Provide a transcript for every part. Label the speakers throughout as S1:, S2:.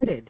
S1: Great.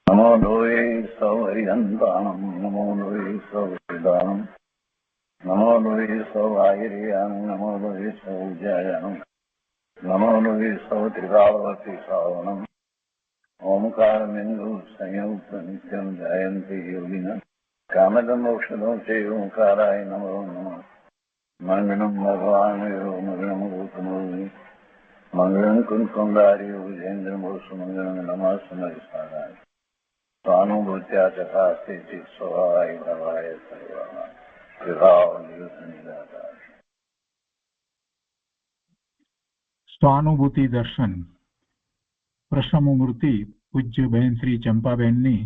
S2: नमो लोये सौहरिहन्तानं नमो लोये सौहृदानं नमो लोये सौभागिर्यानं नमो लोये सौज्यायानं नमो लोये सौत्रिकावती सावनं ओंकारमिन्दु संयुक्त नित्यं जयन्ति योगिनः कामदं मोक्षदं चैव ओंकाराय नमो नमः मङ्गलं भगवान् मङ्गलं गौतमोऽग्नि मङ्गलं कुन्कुण्डार्यो विजेन्द्रमोसुमङ्गलं नमः समरिसाराय स्वानुभूत्या चकास्ते चित् स्वभावाय भवाय सर्वः विभाव निरुद्ध निराकार।
S3: સ્વાનુભૂતિ દર્શન પ્રસમમૂર્તિ પૂજ્ય બહેન શ્રી ચંપાબેનની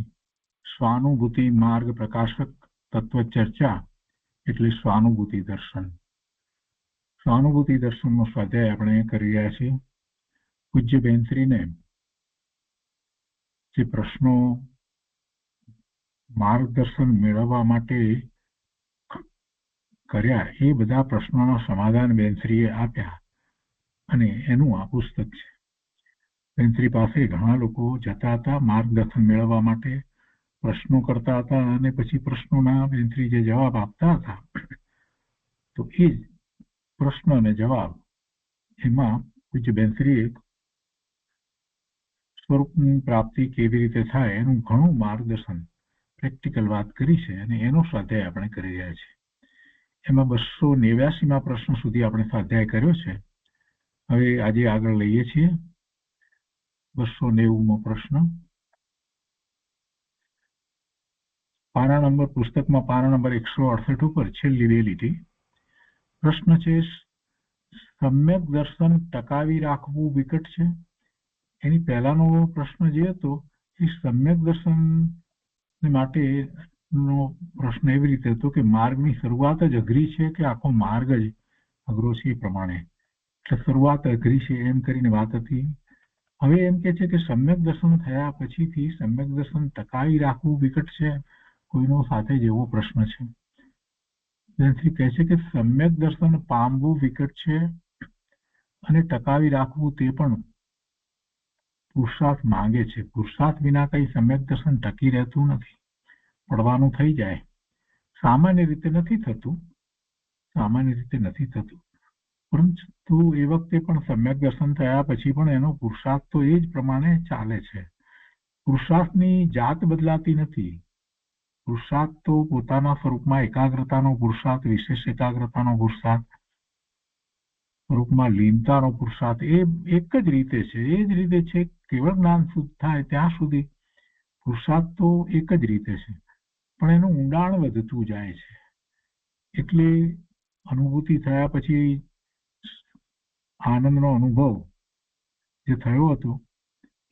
S3: સ્વાનુભૂતિ માર્ગ પ્રકાશક તત્વચર્ચા એટલે સ્વાનુભૂતિ દર્શન. સ્વાનુભૂતિ દર્શનનો સ્વાધ્યાય આપણે કરી રહ્યા છીએ. પૂજ્ય બહેનશ્રીને જે પ્રશ્નો માર્ગદર્શન મેળવવા માટે કર્યા એ બધા પ્રશ્નોના સમાધાન બહેનશ્રીએ આપ્યા અને એનું આ પુસ્તક છે. બહેનશ્રી પાસે ઘણા લોકો જતા હતા માર્ગદર્શન મેળવવા માટે, પ્રશ્નો કરતા હતા અને પછી પ્રશ્નોના બહેનશ્રી જે જવાબ આપતા હતા તો એ જ પ્રશ્ન અને જવાબ એમાં પૂજ્ય બહેનશ્રીએ સ્વરૂપની પ્રાપ્તિ કેવી રીતે થાય એનું ઘણું માર્ગદર્શન પ્રેક્ટિકલ વાત કરી છે અને એનો સ્વાધ્યાય આપણે કરી રહ્યા છીએ. એમાં 289મા પ્રશ્ન સુધી આપણે સ્વાધ્યાય કર્યો છે. હવે આજે આગળ લઈએ છીએ 290મો પ્રશ્ન. પાના નંબર પુસ્તકમાં પાના નંબર 168 ઉપર છેલ્લી બે લીટી. પ્રશ્ન છે સમ્યક દર્શન ટકાવી રાખવું વિકટ છે. એની પહેલાનો પ્રશ્ન જે હતો એ સમ્યક દર્શન માટેનો પ્રશ્ન એવી રીતે હતો કે માર્ગની શરૂઆત જ અઘરી છે કે આખો માર્ગ જ અઘરો છે એ પ્રમાણે. શરૂઆત અઘરી છે એમ કરીને વાત હતી. હવે એમ કે છે કે સમ્યક દર્શન થયા પછીથી સમ્યક દર્શન ટકાવી રાખવું વિકટ છે, કોઈનો સાથે જ એવો પ્રશ્ન છે. જેથી કહે છે કે સમ્યક દર્શન પામવું વિકટ છે અને ટકાવી રાખવું તે પણ પુરુષાર્થ માંગે છે. પુરુષાર્થ વિના કઈ સમ્યક દર્શન ટકી રહેતું નથી, પડવાનું થઈ જાય. સામાન્ય રીતે નથી થતું, પરંતુ એ વખતે પણ સમ્યક દર્શન થયા પછી પણ એનો પુરુષાર્થ તો એ જ પ્રમાણે ચાલે છે. પુરુષાર્થની જાત બદલાતી નથી. પુરુષાર્થ તો પોતાના સ્વરૂપમાં એકાગ્રતાનો પુરુષાર્થ, વિશેષ એકાગ્રતાનો પુરુષાર્થ, સ્વરૂપમાં લીનતાનો પુરુષાર્થ એ એક જ રીતે છે. એ જ રીતે છે કેવળ જ્ઞાન શુદ્ધ થાય ત્યાં સુધી પુરુષાર્થ તો એક જ રીતે છે, પણ એનું ઊંડાણ વધતું જાય છે. એટલે અનુભૂતિ થયા પછી આનંદનો અનુભવ જે થયો હતો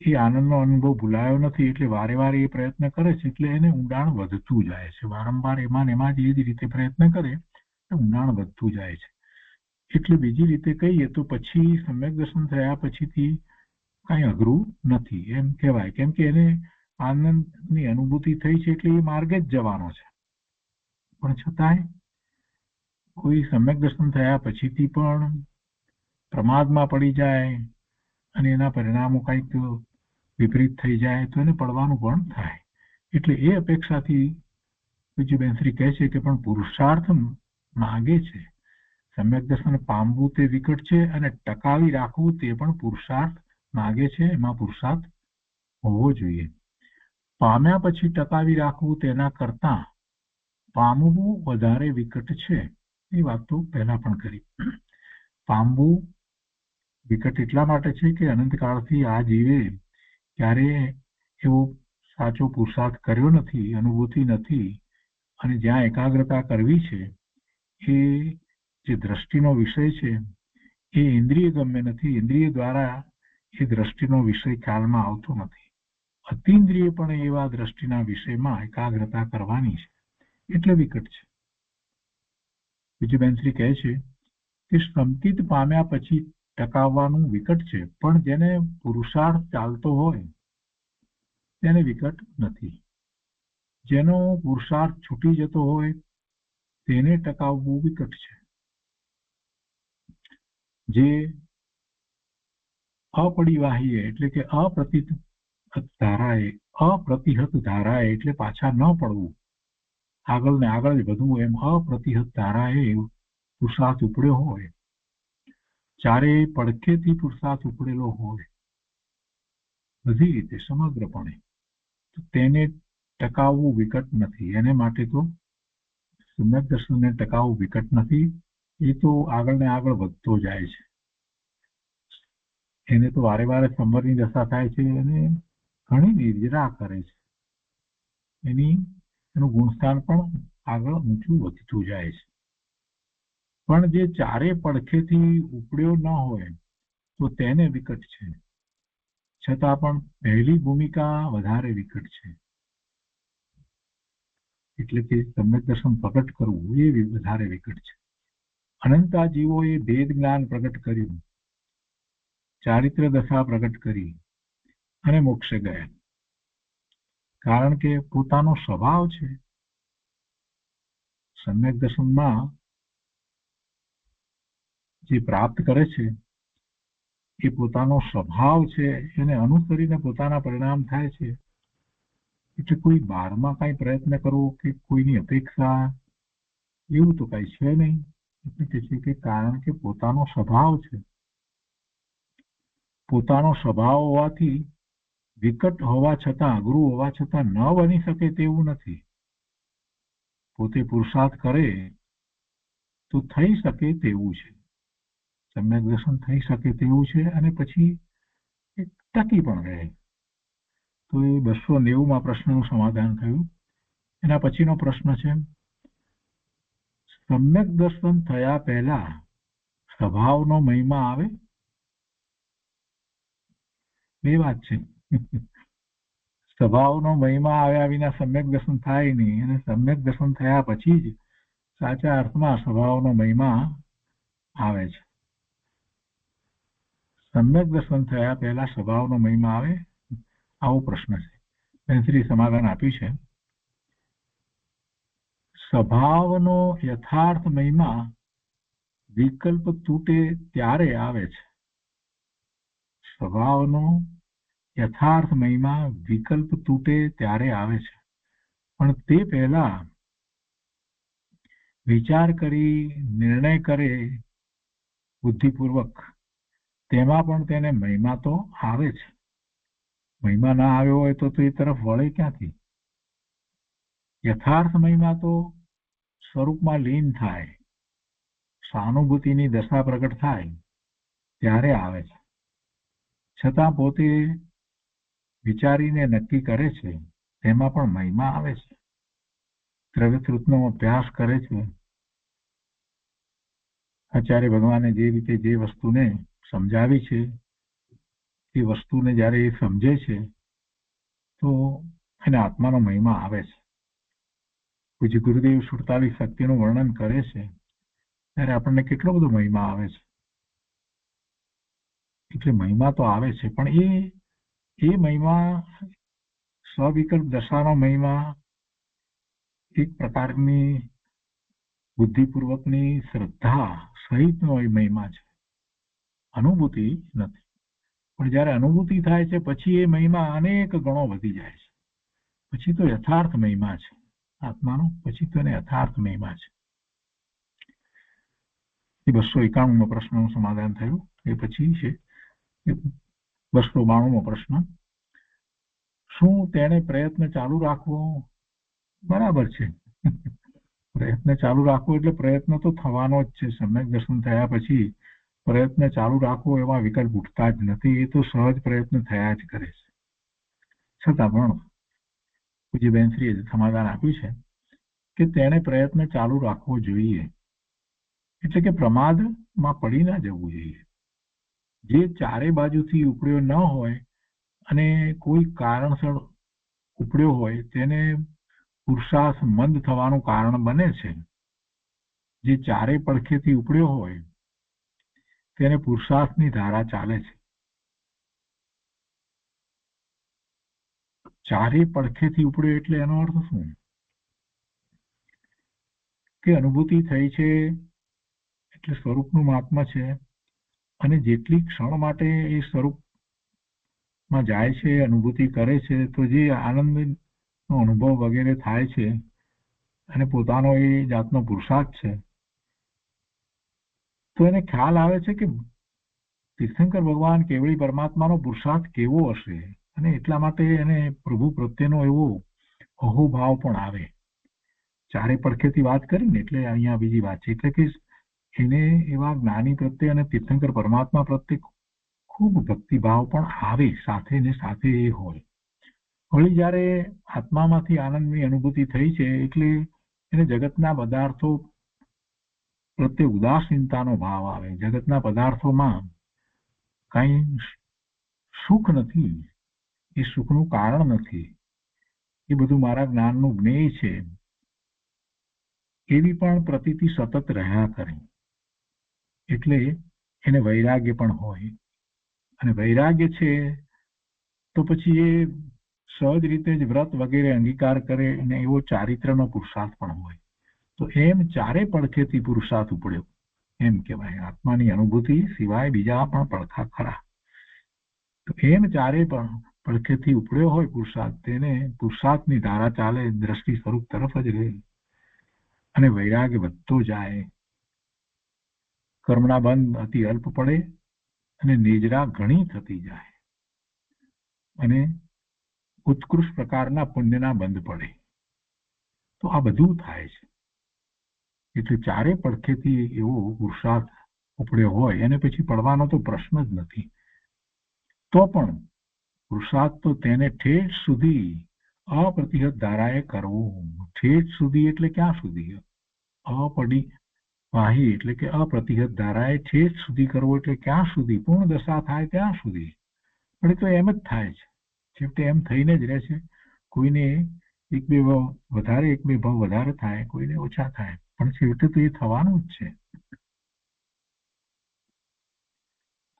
S3: એ આનંદનો અનુભવ ભૂલાયો નથી. એટલે વારે વારે એ પ્રયત્ન કરે છે એટલે એને ઊંડાણ વધતું જાય છે. વારંવાર એમાં જ એ જ રીતે પ્રયત્ન કરે તો ઊંડાણ વધતું જાય છે. એટલે બીજી રીતે કહીએ તો પછી સમ્યક દર્શન થયા પછીથી કઈ અઘરું નથી એમ કહેવાય, કેમ કે એને આનંદની અનુભૂતિ થઈ છે એટલે એ માર્ગે જ જવાનો છે. પણ છતાંય કોઈ સમ્યક દર્શન થયા પછીથી પણ પ્રમાદમાં પડી જાય અને એના પરિણામો કંઈક વિપરીત થઈ જાય તો એને પડવાનું પણ થાય. એટલે એ અપેક્ષાથી પૂજ્ય બહેનશ્રી કહે છે કે પણ પુરુષાર્થ માગે છે. સમ્યક દર્શન પામવું તે વિકટ છે અને ટકાવી રાખવું તે પણ પુરુષાર્થ માગે છે. એમાં પુરુષાર્થ હોવો જોઈએ. પામ્યા પછી ટકાવી રાખવું તેના કરતા પામવું વધારે વિકટ છે. એ વાત તો પહેલા પણ કરી. પામવું વિકટ એટલા માટે છે કે અનંતકાળથી આ જીવે ક્યારે એવો સાચો પુરુષાર્થ કર્યો નથી, અનુભૂતિ નથી, અને જ્યાં એકાગ્રતા કરવી છે એ જે દ્રષ્ટિનો વિષય છે એ ઇન્દ્રિય ગમ્ય નથી. ઇન્દ્રિય દ્વારા એ દ્રષ્ટિનો વિષય ખ્યાલમાં આવતો નથી. અતિન્દ્રિય પણ એવા દ્રષ્ટિના વિષયમાં એકાગ્રતા કરવાની છે એટલે વિકટ છે. વિજયબેનશ્રી કહે છે કે સંકિત પામ્યા પછી ટકાવવાનું વિકટ છે, પણ જેને પુરુષાર્થ ચાલતો હોય તેને વિકટ નથી. જેનો પુરુષાર્થ છૂટી જતો હોય તેને ટકાવવું વિકટ છે. જે અપરિવાહી એટલે કે અપ્રતિહત ધારાએ એટલે પાછા ન પડવું, આગળ ને આગળ જ વધવું, એમ અપ્રતિહત ધારાએ પુરુષાર્થ ઉપડ્યો હોય, ચારે પડખેથી પુરુષાર્થ ઉપડેલો હોય બધી રીતે સમગ્રપણે, તો તેને ટકાવવું વિકટ નથી. એને માટે તો સમ્યક દર્શનને ટકાવવું વિકટ નથી. એ તો આગળ ને આગળ વધતો જાય છે. એને તો વારે વારે સંવરની દશા થાય છે અને ઘણી નિર્જરા કરે છે. એનું ગુણસ્થાન પણ આગળ ઊંચું વધતું જાય છે. પણ જે ચારે પડખેથી ઉપડ્યો ન હોય તો તેને વિકટ છે. છતાં પણ પહેલી ભૂમિકા વધારે વિકટ છે. એટલે કે સમ્યક દર્શન પ્રગટ કરવું એ વધારે વિકટ છે. અનંતા જીવોએ ભેદ જ્ઞાન પ્રગટ કર્યું, ચારિત્ર દશા પ્રગટ કરી અને મોક્ષે ગયા. કારણ કે પોતાનો સ્વભાવ છે. સમ્યક દર્શનમાં જે પ્રાપ્ત કરે છે એ પોતાનો સ્વભાવ છે, એને અનુસરીને પોતાના પરિણામ થાય છે. એટલે કોઈ બહારમાં કઈ પ્રયત્ન કરવો કે કોઈની અપેક્ષા એવું તો કઈ છે નહીં. એટલે કે છે કે કારણ કે પોતાનો સ્વભાવ છે. પોતાનો સ્વભાવ હોવાથી વિકટ હોવા છતાં, અઘરું હોવા છતાં ન બની શકે તેવું નથી. પોતે પુરુષાર્થ કરે તો થઈ શકે તેવું છે. સમ્યક દર્શન થઈ શકે તેવું છે અને પછી ટકી પણ રહે. તો એ 290માં પ્રશ્નનું સમાધાન થયું. એના પછીનો પ્રશ્ન છે, સમ્યક દર્શન થયા પહેલા સ્વભાવનો મહિમા આવે? બે વાત છે. સ્વભાવનો મહિમા આવ્યા વિના સમ્યક દર્શન થાય નહીં, અને સમ્યક દર્શન થયા પછી જ સાચા અર્થમાં સ્વભાવનો મહિમા આવે છે. સમ્યક દર્શન થયા પહેલા સ્વભાવનો મહિમા આવે, આવો પ્રશ્ન છે. બેનશ્રી સમાધાન આપ્યું છે, સ્વભાવનો યથાર્થ મહિમા વિકલ્પ તૂટે ત્યારે આવે છે. સ્વભાવનો યથાર્થ મહિમા વિકલ્પ તૂટે ત્યારે આવે છે, પણ તે પહેલા વિચાર કરી નિર્ણય કરે બુદ્ધિપૂર્વક, તેમાં પણ તેને મહિમા તો આવે છે. મહિમા ના આવ્યો હોય તો એ તરફ વળે ક્યાંથી? યથાર્થ મહિમા તો સ્વરૂપમાં લીન થાય, સહાનુભૂતિની દશા પ્રગટ થાય ત્યારે આવે છે. છતાં પોતે વિચારીને નક્કી કરે છે તેમાં પણ મહિમા આવે છે. દ્રવ્યતૃતનો અભ્યાસ કરે છે. આચાર્ય ભગવાને જે રીતે જે વસ્તુને સમજાવી છે એ વસ્તુને જ્યારે એ સમજે છે તો એને આત્માનો મહિમા આવે છે. પૂજ્ય ગુરુદેવ 47 શક્તિનું વર્ણન કરે છે ત્યારે આપણને કેટલો બધો મહિમા આવે છે. એટલે મહિમા તો આવે છે, પણ એ મહિમા સ્વવિકલ્પ દશાનો મહિમા એક પ્રકારની બુદ્ધિપૂર્વકની શ્રદ્ધા સહિતનો એ મહિમા છે, અનુભૂતિ નથી. પણ જ્યારે અનુભૂતિ થાય છે પછી એ મહિમા અનેક ગણો વધી જાય છે. પછી તો યથાર્થ મહિમા છે આત્માનો, પછી તો એને યથાર્થ મહિમા છે. એ 291મો પ્રશ્નનું સમાધાન થયું. એ પછી છે 292મો પ્રશ્ન, શું તેને પ્રયત્ન ચાલુ રાખવો? બરાબર છે. પ્રયત્ન ચાલુ રાખવો એટલે પ્રયત્ન તો થવાનો જ છે. સમ્યક દર્શન થયા પછી પ્રયત્ન ચાલુ રાખવો એવા વિકલ્પ ઉઠતા જ નથી. એ તો સહજ પ્રયત્ન થયા જ કરે છે. છતાં પણ પૂજ્ય બેનશ્રીએ સમાધાન આપ્યું છે કે તેને પ્રયત્ન ચાલુ રાખવો જોઈએ, એટલે કે પ્રમાદમાં પડી ના જવું જોઈએ. જે ચારે બાજુથી ઉપડ્યો ન હોય અને કોઈ કારણસર ઉપડ્યો હોય તેને પુરુષાર્થ મંદ થવાનું કારણ બને છે. જે ચારે પડખેથી ઉપડ્યો હોય તેને પુરુષાર્થની ધારા ચાલે છે. ચારે પડખેથી ઉપડ્યો એટલે એનો અર્થ શું? કે અનુભૂતિ થઈ છે એટલે સ્વરૂપનું મહાત્મા છે, અને જેટલી ક્ષણ માટે એ સ્વરૂપમાં જાય છે, અનુભૂતિ કરે છે, તો જે આનંદનો અનુભવ વગેરે થાય છે અને પોતાનો એ જાતનો પુરુષાર્થ છે, તો એને ખ્યાલ આવે છે કે તીર્થંકર ભગવાન કેવળી પરમાત્માનો પુરુષાર્થ કેવો હશે, અને એટલા માટે એને પ્રભુ પ્રત્યેનો એવો અહોભાવ પણ આવે. ચારે પડખેથી વાત કરીને એટલે અહીંયા બીજી વાત છે, એટલે કે એને એવા જ્ઞાની પ્રત્યે અને તીર્થંકર પરમાત્મા પ્રત્યે ખૂબ ભક્તિભાવ પણ આવે, સાથે ને સાથે એ હોય. વળી જ્યારે આત્મામાંથી આનંદની અનુભૂતિ થઈ છે એટલે એને જગતના પદાર્થો પ્રત્યે ઉદાસીનતાનો ભાવ આવે. જગતના પદાર્થોમાં કઈ સુખ નથી, એ સુખનું કારણ નથી, એ બધું મારા જ્ઞાનનું જ્ઞેય છે, એવી પણ પ્રતીતિ સતત રહ્યા કરે. એટલે એને વૈરાગ્ય પણ હોય, અને વૈરાગ્ય છે તો પછી એ સહજ રીતે જ વ્રત વગેરે અંગીકાર કરે, અને એવો ચારિત્રનો પુરુષાર્થ પણ હોય. તો એમ ચારે પડખેથી પુરુષાર્થ ઉપડ્યો એમ કહેવાય. આત્માની અનુભૂતિ સિવાય બીજા પણ પડખા ખરા. તો એમ ચારે પણ પડખેથી ઉપડ્યો હોય પુરુષાર્થ, તેને પુરુષાર્થની ધારા ચાલે, દ્રષ્ટિ સ્વરૂપ તરફ જ રહે, અને વૈરાગ્ય વધતો જાય. કર્મના બંધ અતિ અલ્પ પડે અને નિજરા ઘણી થતી જાય, અને ઉત્કૃષ્ટ પ્રકારના પુણ્યના બંધ પડે. તો આ બધું થાય છે. એટલે ચારે પડખેથી એવો પુરુષાર્થ ઉપડ્યો હોય એને પછી પડવાનો તો પ્રશ્ન જ નથી. તો પણ પુરુષાર્થ તો તેને ઠેઠ સુધી અપ્રતિહત ધારાએ કરવો. ઠેઠ સુધી એટલે ક્યાં સુધી? અપડી વાહી એટલે કે અપ્રતિહત ધારાએ ઠેઠ સુધી કરવો એટલે ક્યાં સુધી? પૂર્ણ દશા થાય ત્યાં સુધી. પણ એ તો એમ જ થાય છે, છેવટે એમ થઈને જ રહે છે. કોઈને એક બે ભાવ વધારે, એક બે ભાવ વધારે થાય, કોઈને ઓછા થાય, પણ છેવટે તો એ થવાનું જ છે.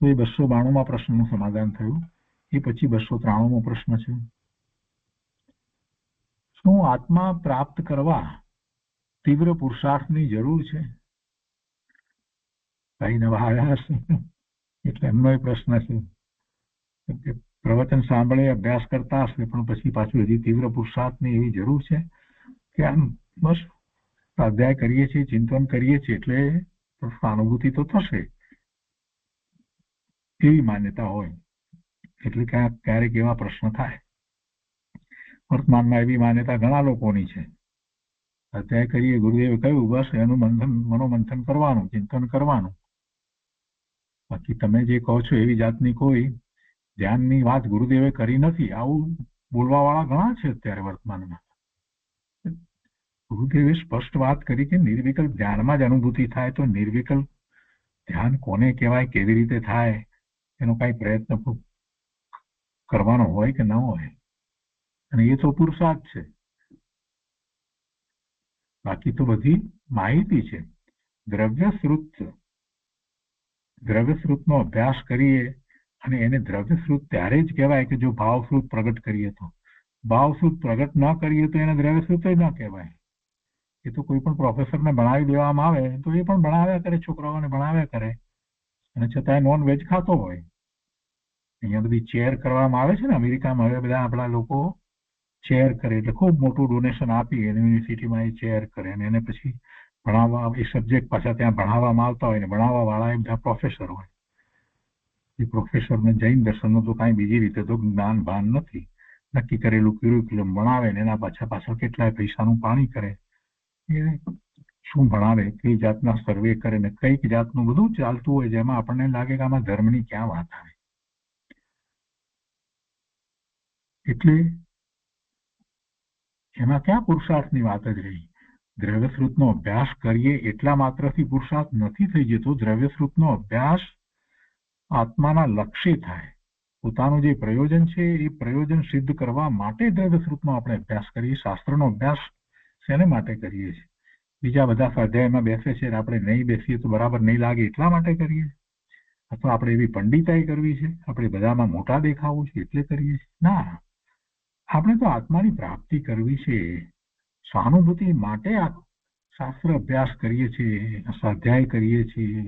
S3: તો એ 292માં પ્રશ્નનું સમાધાન થયું. એ પછી 293મો પ્રશ્ન છે, શું આત્મા પ્રાપ્ત કરવા તીવ્ર પુરુષાર્થની જરૂર છે? કઈ નવા આવ્યા હશે એટલે એમનો એ પ્રશ્ન છે. પ્રવચન સાંભળે, અભ્યાસ કરતા હશે, પણ પછી પાછું હજી તીવ્ર પુરુષાર્થની એવી જરૂર છે કે આમ બસ સ્વાધ્યાય કરીએ છીએ, ચિંતન કરીએ છીએ એટલે અનુભૂતિ તો થશે, એવી માન્યતા હોય. એટલે ક્યારેક એવા પ્રશ્ન થાય. વર્તમાનમાં એવી માન્યતા ઘણા લોકોની છે. સ્વાધ્યાય કરીએ, ગુરુદેવે કહ્યું, બસ એનું મનોમંથન કરવાનું, ચિંતન કરવાનું. બાકી તમે જે કહો છો એવી જાતની કોઈ ધ્યાનની વાત ગુરુદેવે કરી નથી, આવું બોલવા વાળા ઘણા છે અત્યારે વર્તમાનમાં. ગુરુદેવે સ્પષ્ટ વાત કરી કે નિર્વિકલ્પ ધ્યાનમાં જ અનુભૂતિ થાય. તો નિર્વિકલ્પ ધ્યાન કોને કહેવાય, કેવી રીતે થાય, એનો કઈ પ્રયત્ન કરવાનો હોય કે ન હોય, અને એ તો પુરુષાર્થ છે. બાકી તો બધી માહિતી છે. દ્રવ્યશ્રુતનો અભ્યાસ કરીએ, અને એને દ્રવ્યશ્રુત ત્યારે જ કહેવાય કે જો ભાવશ્રુત પ્રગટ કરીએ. તો ભાવશ્રુત પ્રગટ ન કરીએ તો એને દ્રવ્યશ્રુત ન કહેવાય. એ તો કોઈ પણ પ્રોફેસરને ભણાવી દેવામાં આવે તો એ પણ ભણાવ્યા કરે, છોકરાઓને ભણાવ્યા કરે, અને છતાંય નોન વેજ ખાતો હોય. અહીંયા બધી ચેર કરવામાં આવે છે ને અમેરિકામાં. હવે બધા આપણા લોકો ચેર કરે, એટલે ખૂબ મોટું ડોનેશન આપી યુનિવર્સિટીમાં એ ચેર કરે, અને એને પછી ભણાવવા, એ સબ્જેક્ટ પાછા ત્યાં ભણાવવામાં આવતા હોય, ને ભણાવવા વાળા એ બધા પ્રોફેસર હોય. એ પ્રોફેસરને જૈન દર્શનનું તો કાંઈ બીજી રીતે તો જ્ઞાન ભાન નથી. નક્કી કરેલું ક્યુરિક્યુલમ ભણાવે ને એના પાછળ કેટલાય પૈસાનું પાણી કરે. એ શું ભણાવે, કઈ જાતના સર્વે કરે, ને કઈક જાતનું બધું ચાલતું હોય, જેમાં આપણને લાગે કે આમાં ધર્મની ક્યાં વાત આવે. એટલે એમાં ક્યાં પુરુષાર્થની વાત જ રહી. દ્રવ્યશ્રુતનો અભ્યાસ કરીએ એટલા માત્રથી પુરુષાર્થ નથી થઈ જતો. દ્રવ્યશ્રુતનો અભ્યાસ આત્માના લક્ષ્ય થાય, પોતાનું જે પ્રયોજન છે એ પ્રયોજન સિદ્ધ કરવા માટે દ્રઢ સ્વરૂપમાં આપણે અભ્યાસ કરીએ. શાસ્ત્રનો અભ્યાસ શેને માટે કરીએ છીએ? બીજા બધા સ્વાધ્યાયમાં બેસે છે, આપણે નહીં બેસીએ તો બરાબર નહીં લાગે એટલા માટે કરીએ, અથવા આપણે એવી પંડિતાઈ કરવી છે, આપણે બધામાં મોટા દેખાવું છે એટલે કરીએ છીએ? ના, આપણે તો આત્માની પ્રાપ્તિ કરવી છે. સહાનુભૂતિ માટે આ શાસ્ત્ર અભ્યાસ કરીએ છીએ, સ્વાધ્યાય કરીએ છીએ,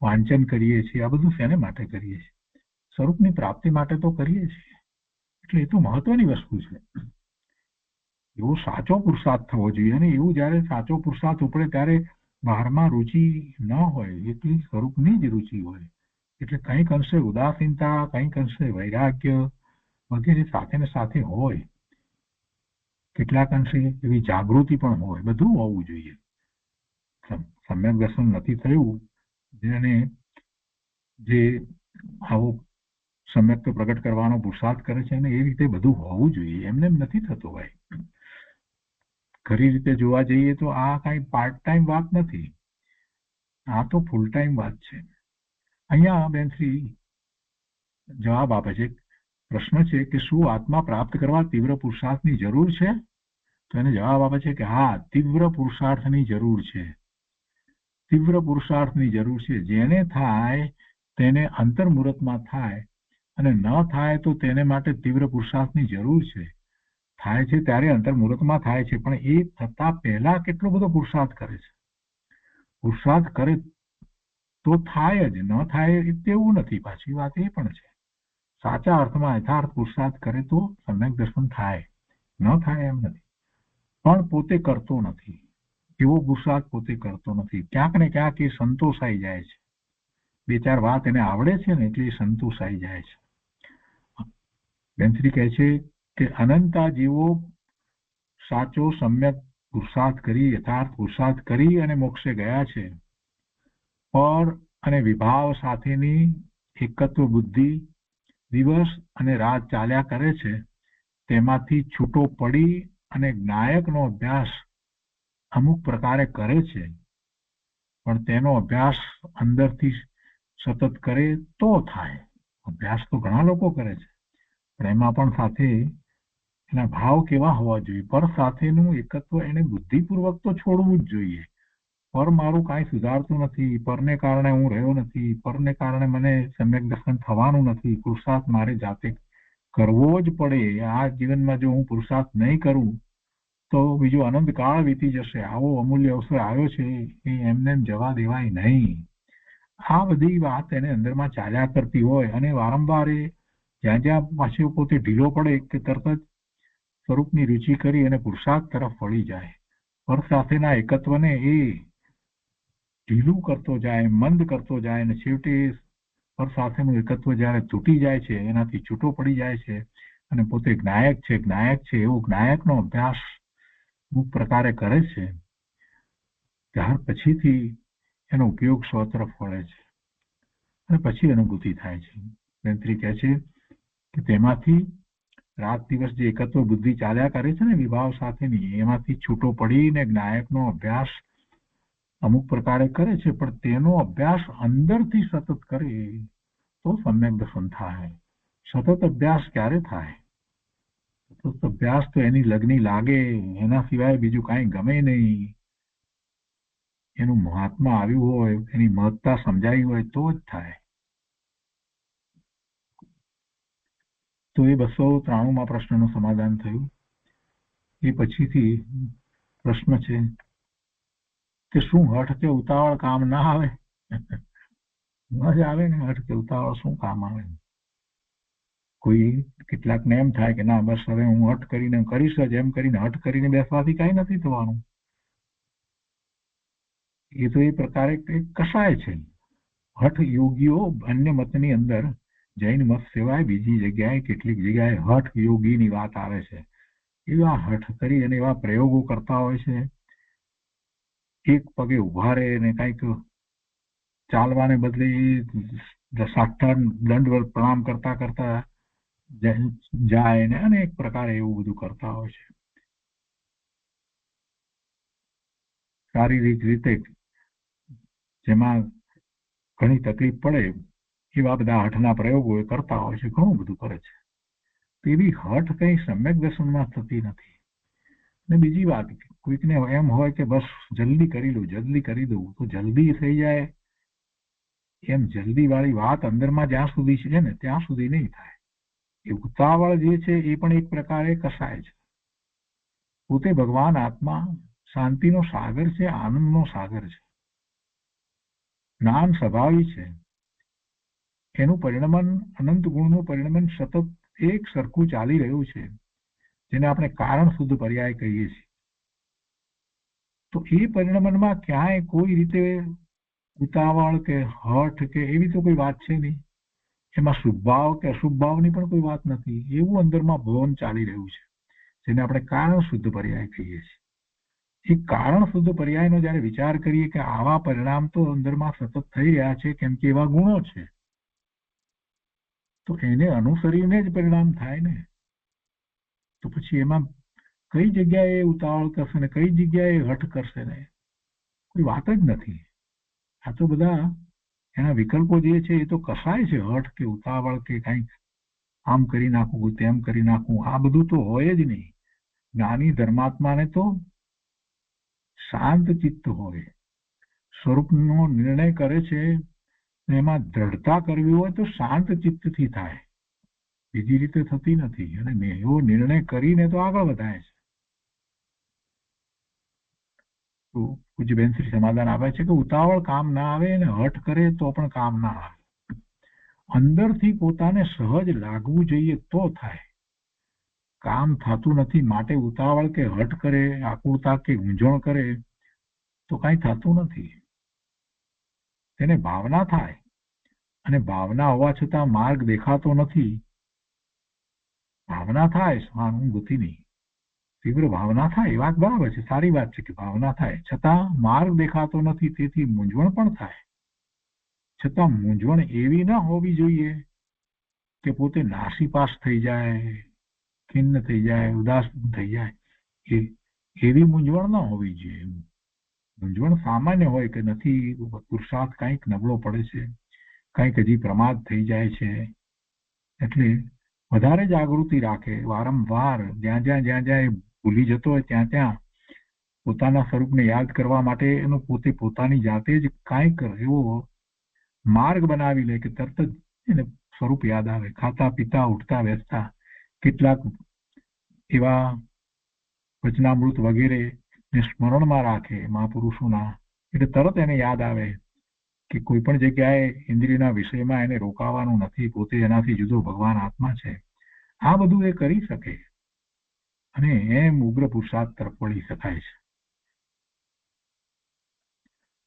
S3: વાંચન કરીએ છીએ. આ બધું શેને માટે કરીએ છીએ? સ્વરૂપની પ્રાપ્તિ માટે તો કરીએ છીએ. એટલે એ તો મહત્વની વસ્તુ છે. એવો સાચો પુરુષાર્થ થવો જોઈએ. અને એવું જયારે સાચો પુરુષાર્થ ઉપડે ત્યારે બહારમાં રુચિ ન હોય, એટલી સ્વરૂપની જ રુચિ હોય. એટલે કંઈક અંશે ઉદાસીનતા, કંઈક અંશે વૈરાગ્ય વગેરે સાથે ને સાથે હોય. કેટલાક અંશે એવી જાગૃતિ પણ હોય. બધું હોવું જોઈએ. સમ્યક દર્શન નથી થયું, જેને જે આવો સમ્યક પ્રગટ કરવાનો પુરુષાર્થ કરે છે, અને એ રીતે બધું હોવું જોઈએ. એમને એમ નથી થતું ભાઈ. ખરી રીતે જોવા જઈએ તો આ કઈ પાર્ટ ટાઈમ વાત નથી, આ તો ફૂલ ટાઈમ વાત છે. અહીંયા બેનશ્રી જવાબ આપે છે. પ્રશ્ન છે કે શું આત્મા પ્રાપ્ત કરવા તીવ્ર પુરુષાર્થની જરૂર છે? તો એને જવાબ આપે છે કે હા, તીવ્ર પુરુષાર્થની જરૂર છે. તીવ્ર પુરુષાર્થની જરૂર છે. જેને થાય તેને અંતર્મુહૂર્તમાં થાય, અને ન થાય તો તેને માટે તીવ્ર પુરુષાર્થની જરૂર છે. થાય છે ત્યારે અંતર્મુહૂર્તમાં થાય છે, પણ એ થતા પહેલા કેટલો બધો પુરુષાર્થ કરે છે. પુરુષાર્થ કરે તો થાય જ, ન થાય તેવું નથી. પાછી વાત એ પણ છે. સાચા અર્થમાં યથાર્થ પુરુષાર્થ કરે તો સમ્યક દર્શન થાય, ન થાય એમ નથી. પણ પોતે કરતો નથી, એવો પુરુષાર્થ પોતે કરતો નથી. ક્યાંક ને ક્યાંક એ સંતોષાઈ જાય છે. બે ચાર વાત એને આવડે છે ને એટલે એ સંતોષાઈ જાય છે. બેનશ્રી કહે છે કે અનંતા જીવો સાચો સમ્યક પુરુષાર્થ કરી, યથાર્થ પુરુષાર્થ કરી અને મોક્ષે ગયા છે. પર અને વિભાવ સાથેની એકત્વ બુદ્ધિ દિવસ અને રાત ચાલ્યા કરે છે. તેમાંથી છૂટો પડી અને જ્ઞાયકનો અભ્યાસ અમુક પ્રકારે કરે છે. પણ તેનો અભ્યાસ અંદરથી સતત કરે તો થાય. અભ્યાસ તો ઘણા લોકો કરે છે, પણ એમાં પણ સાથે એના ભાવ કેવા હોવા જોઈએ? પર સાથેનું એકત્વ એને બુદ્ધિપૂર્વક તો છોડવું જ જોઈએ. પર મારું કાંઈ સુધારતું નથી, પરને કારણે હું રહ્યો નથી, પરને કારણે મને સમ્યક દર્શન થવાનું નથી. પુરુષાર્થ મારે જાતે કરવો જ પડે. આ જીવનમાં જો હું પુરુષાર્થ નહીં કરું તો બીજો અનંત કાળ વીતી જશે. આવો અમૂલ્ય અવસર આવ્યો છે, એ એમને એમ જવા દેવાય નહીં. આ બધી વાત એને અંદરમાં ચાલ્યા કરતી હોય, અને વારંવાર જ્યાં જ્યાં પાછો પોતે ઢીલો પડે કે તરત જ સ્વરૂપની રુચિ કરી અને પુરુષાર્થ તરફ વળી જાય. પર સાથેના એકત્વને એ ઢીલું કરતો જાય, મંદ કરતો જાય, અને છેવટે પર સાથેનું એકત્વ જ્યારે તૂટી જાય છે, એનાથી છૂટો પડી જાય છે, અને પોતે જ્ઞાયક છે એવો જ્ઞાયકનો અભ્યાસ અમુક પ્રકારે કરે છે. ત્યાર પછીથી એનો ઉપયોગ સ્વ તરફ વળે છે, અને પછી અનુભૂતિ થાય છે. બેનશ્રી કહે છે કે તેમાંથી રાત દિવસ જે એકત્વ બુદ્ધિ ચાલ્યા કરે છે ને વિભાવ સાથેની, એમાંથી છૂટો પડીને જ્ઞાયકનો અભ્યાસ અમુક પ્રકારે કરે છે. પણ તેનો અભ્યાસ અંદરથી સતત કરે તો સમ્યક દર્શન થાય. સતત અભ્યાસ ક્યારે થાય? સતત અભ્યાસ તો એની લગ્ની લાગે, એના સિવાય બીજું કાંઈ ગમે નહીં. એનું મહાત્મા આવ્યું હોય, એની મહત્તા સમજાવી હોય તો જ થાય. તો એ 293માં પ્રશ્નનું સમાધાન થયું. એ પછીથી પ્રશ્ન છે કે શું હઠ કે ઉતાવળ કામ ના આવે? ન જ આવે ને. હઠ કે ઉતાવળ શું કામ આવે? કોઈ કેટલાકને એમ થાય કે ના બસ હવે હું હઠ કરીને કરીશ જ, એમ કરીને હઠ કરીને બેસવાથી કઈ નથી થવાનું. એ તો એ પ્રકારે કસાય છે. હઠ યોગીઓ અન્ય મતની અંદર જૈન મત સિવાય બીજી જગ્યાએ કેટલીક જગ્યાએ હઠ યોગીની વાત આવે છે. એવા હઠ કરી અને એવા પ્રયોગો કરતા હોય છે. એક પગે ઉભા રહે અને કંઈક ચાલવાને બદલે સાષ્ટાંગ દંડવત પ્રણામ કરતા કરતા જાય ને અનેક પ્રકારે એવું બધું કરતા હોય છે. શારીરિક રીતે જેમાં ઘણી તકલીફ પડે એવા બધા હઠના પ્રયોગો એ કરતા હોય છે, ઘણું બધું કરે છે. તેવી હઠ કઈ સમ્યક દર્શનમાં થતી નથી. ને બીજી વાત, કોઈકને એમ હોય કે બસ જલ્દી કરી લઉં, જલ્દી કરી દઉં તો જલ્દી થઈ જાય, એમ જલ્દી વાળી વાત અંદરમાં જ્યાં સુધી છે ને ત્યાં સુધી નહીં થાય. એ ઉતાવળ જે છે એ પણ એક પ્રકારે કસાય છે. પોતે ભગવાન આત્મા શાંતિનો સાગર છે, આનંદનો સાગર છે, જ્ઞાન સ્વભાવી છે. એનું પરિણમન, અનંત ગુણનું પરિણમન સતત એક સરખું ચાલી રહ્યું છે, જેને આપણે કારણ શુદ્ધ પર્યાય કહીએ છીએ. તો એ પરિણમનમાં ક્યાંય કોઈ રીતે ઉતાવળ કે હઠ કે એવી તો કોઈ વાત છે નહીં. એમાં શુભ ભાવ કે અશુભ ભાવની પણ કોઈ વાત નથી. એવું અંદરમાં ભવન ચાલી રહ્યું છે, જેને આપણે કારણ શુદ્ધ પર્યાય કહીએ છીએ. એ કારણ શુદ્ધ પર્યાયનો જયારે વિચાર કરીએ કે આવા પરિણામ તો અંદરમાં સતત થઈ રહ્યા છે, કેમ કે એવા ગુણો છે, તો એને અનુસરીને જ પરિણામ થાય ને. તો પછી એમાં કઈ જગ્યાએ ઉતાવળ કરશે ને કઈ જગ્યાએ હઠ કરશે ને, કોઈ વાત જ નથી. આ તો બધા એના વિકલ્પો જે છે એ તો કસાય છે. હઠ કે ઉતાવળ કે કંઈક આમ કરી નાખવું, તેમ કરી નાખવું, આ બધું તો હોય જ નહીં. જ્ઞાની ધર્માત્માને તો શાંત ચિત્ત હોય, સ્વરૂપનો નિર્ણય કરે છે, એમાં દ્રઢતા કરવી હોય તો શાંત ચિત્તથી થાય, બીજી રીતે થતી નથી. અને એવો નિર્ણય કરીને તો આગળ વધાય છે. તો પૂજ્ય બેન શ્રી સમાધાન આપે છે કે ઉતાવળ કામ ના આવે અને હઠ કરે તો પણ કામ ના આવે. અંદરથી પોતાને સહજ લાગવું જોઈએ તો થાય. કામ થતું નથી માટે ઉતાવળ કે હઠ કરે, આકુરતા કે મૂંઝવણ કરે તો કાંઈ થતું નથી. તેને ભાવના થાય, અને ભાવના હોવા છતાં માર્ગ દેખાતો નથી. ભાવના થાય, સહાનુભૂતિની તીવ્ર ભાવના થાય, એ વાત બરાબર છે, સારી વાત છે કે ભાવના થાય, છતાં માર્ગ દેખાતો નથી, તેથી મૂંઝવણ પણ થાય. છતાં મૂંઝવણ એવી ન હોવી જોઈએ કે પોતે નાસીપાસ થઈ જાય, ખિન્ન થઈ જાય, ઉદાસ થઈ જાય. એવી મૂંઝવણ ન હોવી જોઈએ. મૂંઝવણ સામાન્ય હોય કે નથી, પુરુષાર્થ કંઈક નબળો પડે છે, કંઈક હજી પ્રમાદ થઈ જાય છે, એટલે વધારે જાગૃતિ રાખે. વારંવાર જ્યાં જ્યાં એ ભૂલી જતો હોય ત્યાં ત્યાં પોતાના સ્વરૂપને યાદ કરવા માટે એનો પોતે પોતાની જાતે જ કાંઈક એવો માર્ગ બનાવી લે કે તરત જ એને સ્વરૂપ યાદ આવે. ખાતા પીતા ઉઠતા બેસતા કેટલાક એવા વચનામૃત વગેરે ને સ્મરણમાં રાખે મહાપુરુષોના, એટલે તરત એને યાદ આવે કે કોઈ પણ જગ્યાએ ઇન્દ્રિયના વિષયમાં એને રોકાવાનું નથી, પોતે એનાથી જુદો ભગવાન આત્મા છે. આ બધું એ કરી શકે અને એમ ઉગ્ર પુરુષાર્થ તરફ વળી શકાય છે.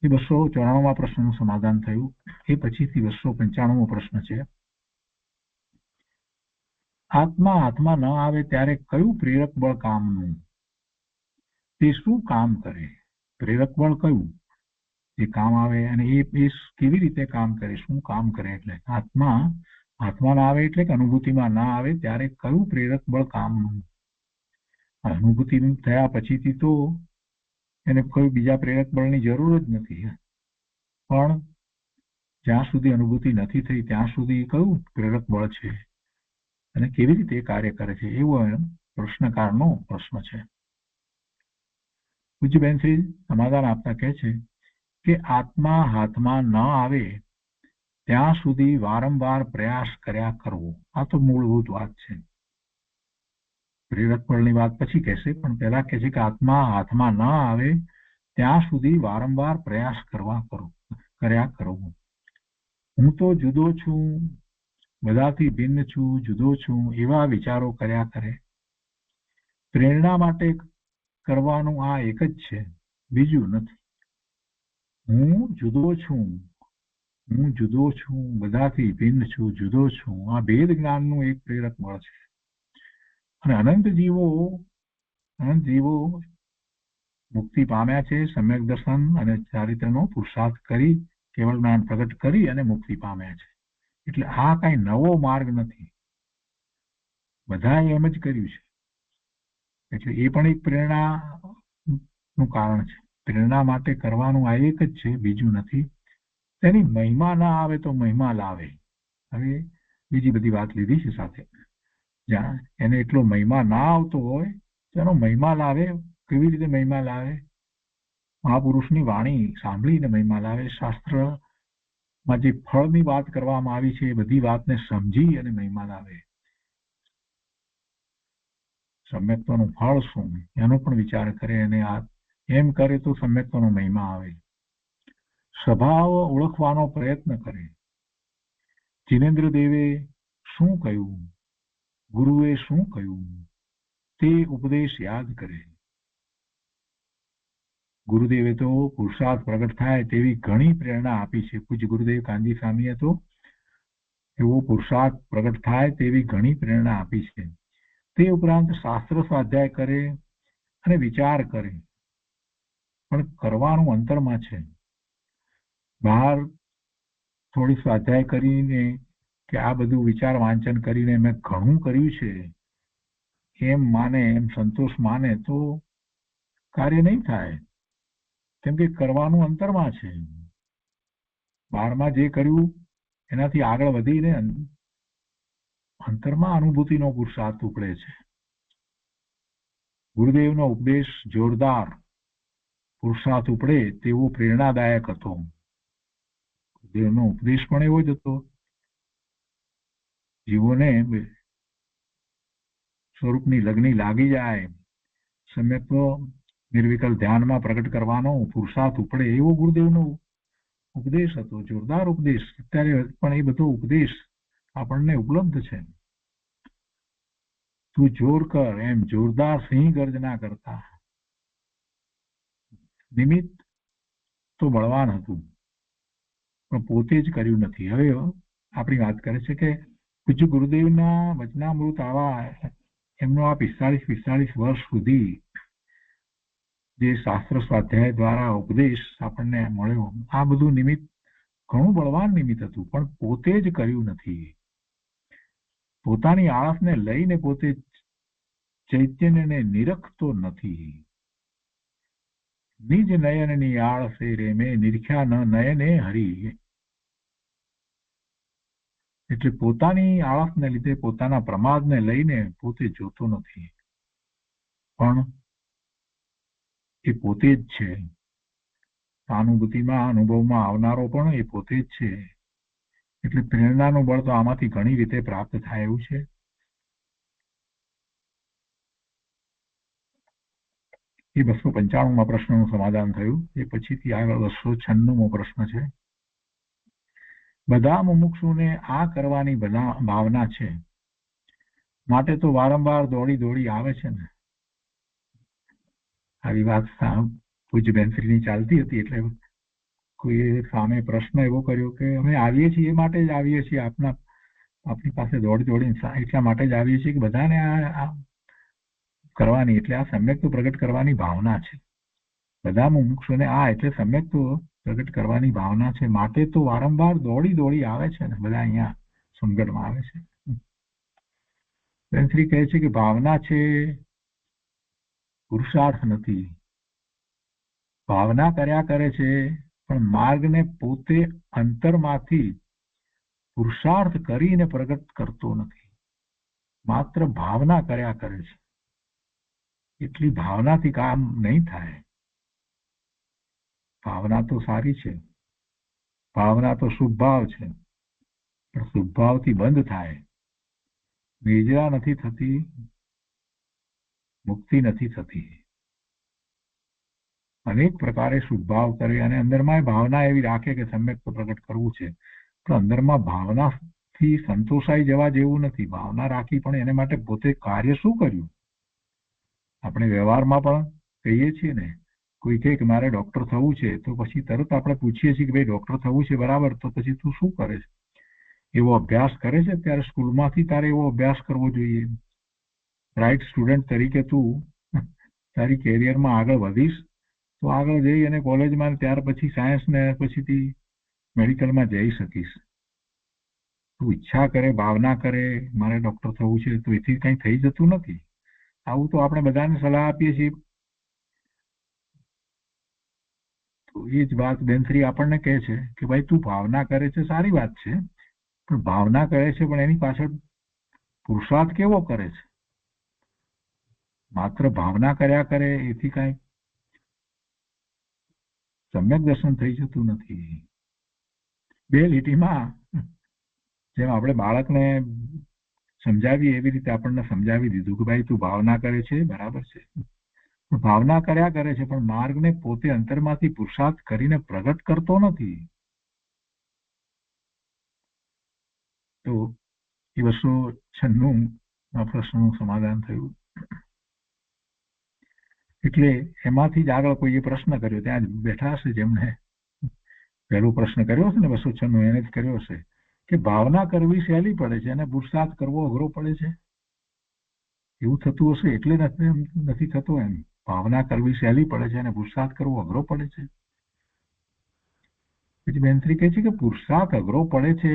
S3: એ 294માં પ્રશ્નનું સમાધાન થયું. એ પછીથી 295મો પ્રશ્ન છે. આત્મા હાથમાં ન આવે ત્યારે કયું પ્રેરક બળ કામનું? તે શું કામ કરે? પ્રેરક બળ કયું એ કામ આવે, અને એ કેવી રીતે કામ કરે, શું કામ કરે? એટલે આત્મા હાથમાં ના આવે એટલે કે અનુભૂતિમાં ના આવે ત્યારે કયું પ્રેરક બળ કામનું? અનુભૂતિ થયા પછીથી તો એને કોઈ બીજા પ્રેરક બળની જરૂર જ નથી. પણ જ્યાં સુધી અનુભૂતિ નથી થઈ ત્યાં સુધી કયું પ્રેરક બળ છે અને કેવી રીતે કાર્ય કરે છે, એવો પ્રશ્નકારનો પ્રશ્ન છે. પૂજ્ય બેન શ્રી સમાધાન આપતા કહે છે કે આત્મા હાથમાં ન આવે ત્યાં સુધી વારંવાર પ્રયાસ કર્યા કરવો. આ તો મૂળભૂત વાત છે. પ્રેરક બળની વાત પછી કહેશે, પણ પહેલા કહે છે કે આત્મા હાથમાં ન આવે ત્યાં સુધી વારંવાર પ્રયાસ કર્યા કરવું. હું તો જુદો છું, બધાથી ભિન્ન છું, જુદો છું, એવા વિચારો કર્યા કરે. પ્રેરણા માટે કરવાનું આ એક જ છે, બીજું નથી. હું જુદો છું, હું જુદો છું, બધાથી ભિન્ન છું, જુદો છું, આ ભેદ જ્ઞાનનું એક પ્રેરક બળ છે. અને અનંત જીવો મુક્તિ પામ્યા છે, સમ્યક દર્શન અને ચારિત્રનો પુરુષાર્થ કરી, કેવળ જ્ઞાન પ્રગટ કરી અને મુક્તિ પામ્યા છે. એટલે આ કઈ નવો માર્ગ નથી, બધાએ એમ જ કર્યું છે. એટલે એ પણ એક પ્રેરણાનું કારણ છે. પ્રેરણા માટે કરવાનું આ એક જ છે, બીજું નથી. તેની મહિમા ના આવે તો મહિમા લાવે. હવે બીજી બધી વાત લીધી છે સાથે. જ્યાં એને એટલો મહિમા ના આવતો હોય તેનો મહિમા લાવે. કેવી રીતે મહિમા લાવે? મહાપુરુષની વાણી સાંભળીને મહિમા લાવે. શાસ્ત્રમાં જે ફળની વાત કરવામાં આવી છે એ બધી વાતને સમજી અને મહિમા લાવે. સમ્યક્ત્વનું ફળ શું એનો પણ વિચાર કરે અને એમ કરે તો સમ્યક્ત્વનો મહિમા આવે. સ્વભાવ ઓળખવાનો પ્રયત્ન કરે. જીનેન્દ્ર દેવે શું કહ્યું, ગુરુએ શું કહ્યું તે ઉપદેશ યાદ કરે. ગુરુદેવે તો પુરુષાર્થ પ્રગટ થાય તેવી ઘણી પ્રેરણા આપી છે. પૂજ્ય ગુરુદેવ કાનજી સ્વામીએ તો એવો પુરુષાર્થ પ્રગટ થાય તેવી ઘણી પ્રેરણા આપી છે. તે ઉપરાંત શાસ્ત્ર સ્વાધ્યાય કરે અને વિચાર કરે, પણ કરવાનું અંતરમાં છે. બહાર થોડી સ્વાધ્યાય કરીને કે આ બધું વિચાર વાંચન કરીને મેં ઘણું કર્યું છે એમ માને, એમ સંતોષ માને તો કાર્ય નહીં થાય. કેમ કે કરવાનું અંતરમાં છે. બહારમાં જે કર્યું એનાથી આગળ વધીને અંતરમાં અનુભૂતિનો પુરુષાર્થ ઉપડે છે. ગુરુદેવનો ઉપદેશ જોરદાર પુરુષાર્થ ઉપડે તેવો પ્રેરણાદાયક હતો. ગુરુદેવનો ઉપદેશ પણ એવો જ હતો. જીવોને સ્વરૂપની લગ્ની લાગી જાય, સમ્યક્ત્વ નિર્વિકલ્પ ધ્યાનમાં પ્રગટ કરવાનો પુરુષાર્થ ઉપડે એવો ગુરુદેવનો ઉપદેશ હતો. જોરદાર ઉપદેશ. અત્યારે પણ એ બધો ઉપદેશ આપણને ઉપલબ્ધ છે. તું જોર કર એમ જોરદાર સિંહ ગર્જના કરતા. નિમિત્ત તો બળવાન હતું પણ પોતે જ કર્યું નથી. હવે આપણી વાત કરે છે કે પૂજ્ય ગુરુદેવના વચનામૃત આવા એમનો આ 45 વર્ષ સુધી જે શાસ્ત્ર સ્વાધ્યાય દ્વારા ઉપદેશ આપણને મળ્યો, આ બધું નિમિત્ત ઘણું બળવાન નિમિત્ત હતું, પણ પોતે જ કર્યું નથી. પોતાની આળસને લઈને પોતે ચૈતન્યને નિરખતો નથી. નિજ નયનની આળસે રે મેં નિરખ્યા ન નયને હરી. એટલે પોતાની આળસને લીધે, પોતાના પ્રમાદને લઈને પોતે જોતો નથી, પણ એ પોતે જ છે. સહાનુભૂતિમાં અનુભવમાં આવનારો પણ એ પોતે જ છે. એટલે પ્રેરણાનું બળ તો આમાંથી ઘણી રીતે પ્રાપ્ત થાય એવું છે. એ 295માં પ્રશ્નનું સમાધાન થયું. એ પછીથી આગળ 296મો પ્રશ્ન છે. બધા મુમુક્ષુને આ કરવાની ભાવના છે, માટે તો વારંવાર દોડી દોડી આવે છે ને. આવી વાત પૂજ્ય બેનશ્રીની ચાલતી હતી એટલે કોઈએ સામે પ્રશ્ન એવો કર્યો કે અમે આવીએ છીએ એ માટે જ આવીએ છીએ, આપની પાસે દોડી દોડીને એટલા માટે જ આવીએ છીએ કે બધાને આ કરવાની, એટલે આ સમ્યક્ત્વ પ્રગટ કરવાની ભાવના છે. બધા મુમુક્ષુને આ એટલે સમ્યક્ત્વ પ્રગટ કરવાની ભાવના છે, માટે તો વારંવાર દોડી દોડી આવે છે ને. બધા અહીંયા સુનગઢમાં આવે છે. બેનશ્રી કહે છે કે ભાવના છે, પુરુષાર્થ નથી. ભાવના કર્યા કરે છે પણ માર્ગને પોતે અંતરમાંથી પુરુષાર્થ કરીને પ્રગટ કરતો નથી. માત્ર ભાવના કર્યા કરે છે. એટલી ભાવનાથી કામ નહીં થાય. ભાવના તો સારી છે, ભાવના તો શુભ ભાવ છે, પણ શુભ ભાવથી બંધ થાય, નિર્જરા નથી થતી, મુક્તિ નથી થતી. અનેક પ્રકારે શુભ ભાવ કરે અને અંદરમાં ભાવના એવી રાખે કે સમ્યક્ત્વ પ્રગટ કરવું છે, પણ અંદરમાં ભાવનાથી સંતોષાઈ જવા જેવું નથી. ભાવના રાખી પણ એને માટે પોતે કાર્ય શું કર્યું? આપણે વ્યવહારમાં પણ કહીએ છીએ ને, કોઈ કહે કે મારે ડોક્ટર થવું છે તો પછી તરત આપણે પૂછીએ છીએ કે ભાઈ ડોક્ટર થવું છે, બરાબર, તો પછી તું શું કરે છે? એવો અભ્યાસ કરે છે? ત્યારે સ્કૂલમાંથી તારે એવો અભ્યાસ કરવો જોઈએ. બ્રાઇટ સ્ટુડન્ટ તરીકે તું તારી કેરિયરમાં આગળ વધીશ તો આગળ જઈ અને કોલેજમાં, ત્યાર પછી સાયન્સ ને પછીથી મેડિકલમાં જઈ શકીશ. તું ઈચ્છા કરે, ભાવના કરે મારે ડોક્ટર થવું છે, તો એથી કંઈ થઈ જતું નથી. આવું તો આપણે બધાને સલાહ આપીએ છીએ. તો એ જ વાત બેનશ્રી આપણને કહે છે કે ભાઈ તું ભાવના કરે છે, સારી વાત છે, પણ ભાવના કરે છે, પણ એની પાછળ પુરુષાર્થ કેવો કરે છે? માત્ર ભાવના કર્યા કરે એથી કઈ સમ્યક દર્શન થઈ જતું નથી. બે લીટીમાં જેમ આપણે બાળકને સમજાવીએ એવી રીતે આપણને સમજાવી દીધું કે ભાઈ તું ભાવના કરે છે, બરાબર છે, ભાવના કર્યા કરે છે, પણ માર્ગને પોતે અંતરમાંથી પુરુષાર્થ કરીને પ્રગટ કરતો નથી. તો એ 296 પ્રશ્નનું સમાધાન થયું. એટલે એમાંથી જ આગળ કોઈએ પ્રશ્ન કર્યો, ત્યાં જ બેઠા હશે જેમને પહેલો પ્રશ્ન કર્યો હશે ને 296 એને જ કર્યો હશે કે ભાવના કરવી સહેલી પડે છે અને પુરુષાર્થ કરવો અઘરો પડે છે. એવું થતું હશે એટલે નથી થતો. એમ ભાવના કરવી સહેલી પડે છે અને પુરુષાર્થ કરવો અઘરો પડે છે. પછી બેનશ્રી કહે છે કે પુરુષાર્થ અઘરો પડે છે,